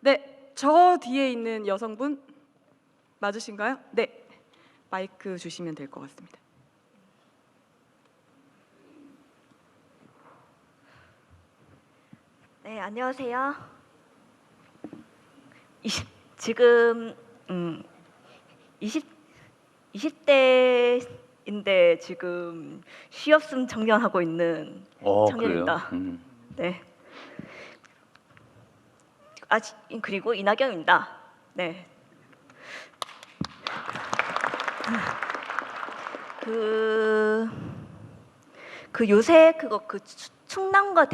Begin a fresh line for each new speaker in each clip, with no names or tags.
네, 저 뒤에 있는 여성분 맞으신가요? 네, 마이크 주시면 될 것 같습니다.
네, 안녕하세요. 지금 20, 20대인데 지금 취업승 청년하고 있는
그래요?
청년입니다. 네. 그리고 이나경입니다. 네. 그, 요새 충남과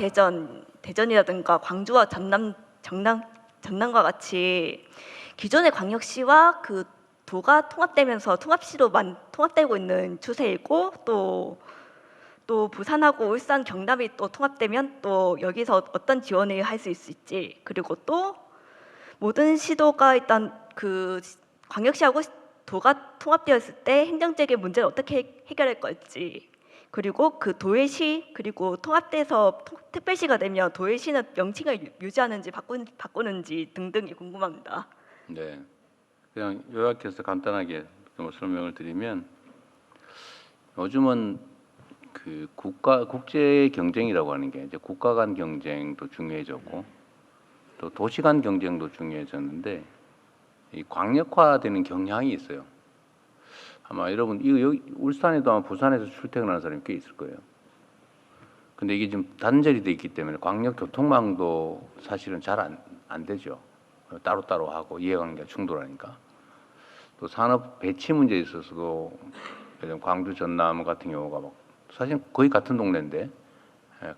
대전이라든가 광주와 전남과 같이 기존의 광역시와 그 도가 통합되면서 통합시로 통합되고 있는 추세이고, 또 부산하고 울산, 경남이 또 통합되면 또 여기서 어떤 지원을 할 수 있을지, 그리고 또 모든 시도가 일단 그 광역시하고 도가 통합되었을 때 행정적인 문제를 어떻게 해결할 걸지, 그리고 그 도의시, 그리고 통합돼서 특별시가 되면 도의시는 명칭을 유지하는지 바꾸는지 등등이 궁금합니다.
네. 그냥 요약해서 간단하게 좀 설명을 드리면, 요즘은 그 국제 경쟁이라고 하는 게 이제 국가 간 경쟁도 중요해졌고 또 도시 간 경쟁도 중요해졌는데, 이 광역화되는 경향이 있어요. 아마 여러분 여기 울산에도 아마 부산에서 출퇴근하는 사람이 꽤 있을 거예요. 근데 이게 지금 단절이 돼 있기 때문에 광역 교통망도 사실은 잘 안 되죠. 따로따로 하고 이해관계가 충돌하니까. 또 산업 배치 문제에 있어서도 예를 광주 전남 같은 경우가 막 사실 거의 같은 동네인데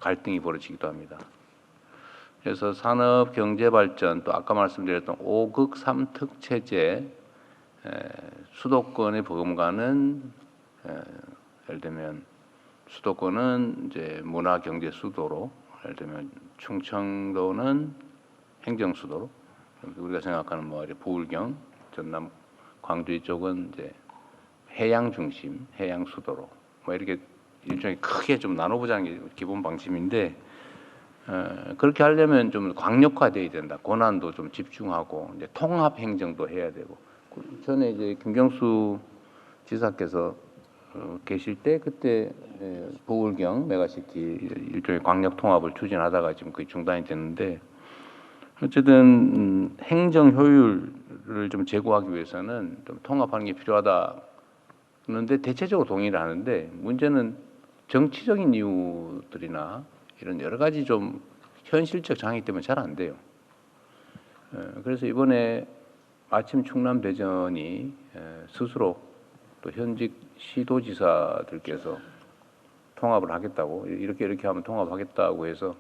갈등이 벌어지기도 합니다. 그래서 산업 경제 발전, 또 아까 말씀드렸던 5극 3특 체제, 수도권의 버금가는 예를 들면 수도권은 이제 문화 경제 수도로, 예를 들면 충청도는 행정 수도로, 우리가 생각하는 뭐 부울경, 전남, 광주 이쪽은 이제 해양 중심, 해양 수도로 뭐 이렇게 일종의 크게 좀 나눠보자는 게 기본 방침인데, 그렇게 하려면 좀 광역화돼야 된다. 권한도 좀 집중하고 이제 통합 행정도 해야 되고. 전에 이제 김경수 지사께서 계실 때 그때 보울경 메가시티 일종의 광역 통합을 추진하다가 지금 거의 중단이 됐는데, 어쨌든 행정 효율을 좀 제고하기 위해서는 좀 통합하는 게 필요하다. 그런데 대체적으로 동의를 하는데, 문제는 정치적인 이유들이나 이런 여러 가지 좀 현실적 장애 때문에 잘 안 돼요. 그래서 이번에 마침 충남 대전이 스스로 또 현직 시도지사들께서 통합을 하겠다고, 이렇게 하면 통합하겠다고 해서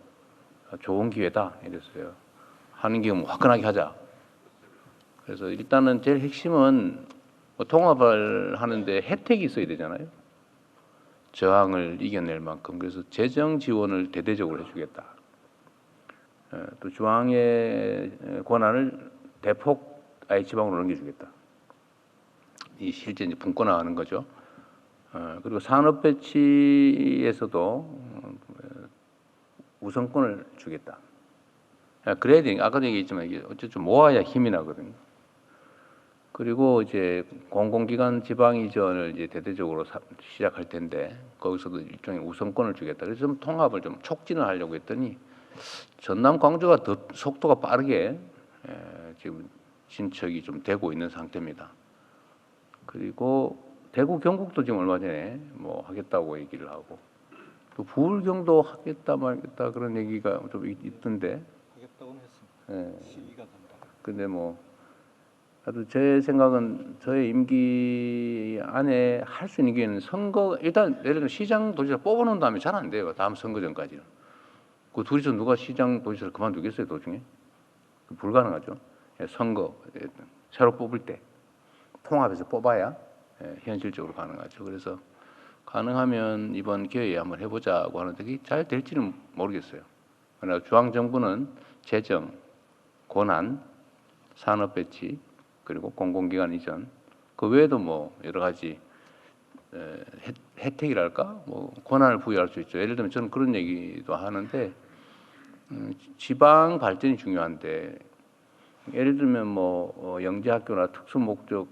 좋은 기회다 이랬어요. 하는 게 뭐 화끈하게 하자. 그래서 일단은 제일 핵심은 뭐 통합을 하는데 혜택이 있어야 되잖아요. 저항을 이겨낼 만큼. 그래서 재정 지원을 대대적으로 해주겠다. 또 중앙의 권한을 대폭 아예 지방으로 넘겨주겠다. 이 실제 이제 분권화하는 거죠. 그리고 산업 배치에서도 우선권을 주겠다. 그래야 되니까 아까도 얘기했지만 이게 어쨌든 모아야 힘이 나거든요. 그리고 이제 공공기관 지방 이전을 이제 대대적으로 시작할 텐데 거기서도 일종의 우선권을 주겠다. 그래서 좀 통합을 좀 촉진을 하려고 했더니 전남 광주가 더 속도가 빠르게 지금 진척이 좀 되고 있는 상태입니다. 그리고 대구 경북도 지금 얼마 전에 뭐 하겠다고 얘기를 하고, 또 부울경도 하겠다 말겠다 그런 얘기가 좀 있던데.
하겠다고는 했습니다. 시기가 된다.
근데 뭐 아주 제 생각은 저의 임기 안에 할 수 있는 게 선거, 일단 예를 들어 시장 도지사 뽑아놓은 다음에 잘 안 돼요. 다음 선거 전까지는. 그 둘이서 누가 시장 도지사를 그만두겠어요, 도중에? 불가능하죠. 선거 새로 뽑을 때 통합해서 뽑아야 현실적으로 가능하죠. 그래서 가능하면 이번 기회에 한번 해보자고 하는데 그게 잘 될지는 모르겠어요. 그러나 중앙정부는 재정, 권한, 산업 배치, 그리고 공공기관 이전, 그 외에도 뭐 여러 가지 혜택이랄까, 뭐 권한을 부여할 수 있죠. 예를 들면 저는 그런 얘기도 하는데, 지방 발전이 중요한데 예를 들면 뭐 영재학교나 특수목적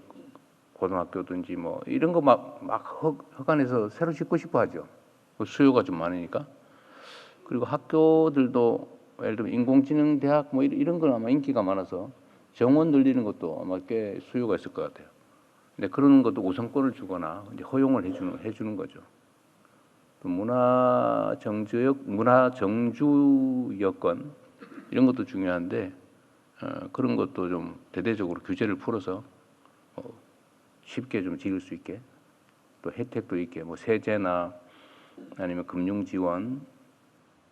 고등학교든지 뭐 이런 거 막 허간해서 새로 짓고 싶어 하죠. 그 수요가 좀 많으니까. 그리고 학교들도 예를 들면 인공지능 대학 뭐 이런 건 아마 인기가 많아서 정원 늘리는 것도 아마 꽤 수요가 있을 것 같아요. 근데 그런 것도 우선권을 주거나 이제 허용을 해주는 거죠. 또 문화 정주 여건 이런 것도 중요한데 그런 것도 좀 대대적으로 규제를 풀어서 쉽게 좀 지을 수 있게 또 혜택도 있게 뭐 세제나 아니면 금융 지원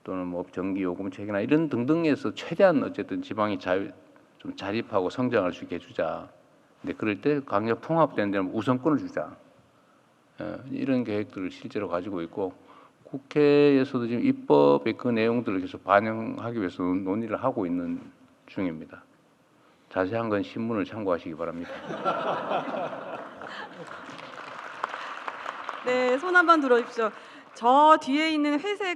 또는 뭐 전기 요금 체계나 이런 등등에서 최대한 어쨌든 지방이 좀 자립하고 성장할 수 있게 해주자. 근데 그럴 때 강력 통합되는 데는 우선권을 주자. 이런 계획들을 실제로 가지고 있고 국회에서도 지금 입법의 그 내용들을 계속 반영하기 위해서 논의를 하고 있는 중입니다. 자세한 건 신문을 참고하시기 바랍니다.
네, 손 한번 들어주십시오. 저 뒤에 있는 회색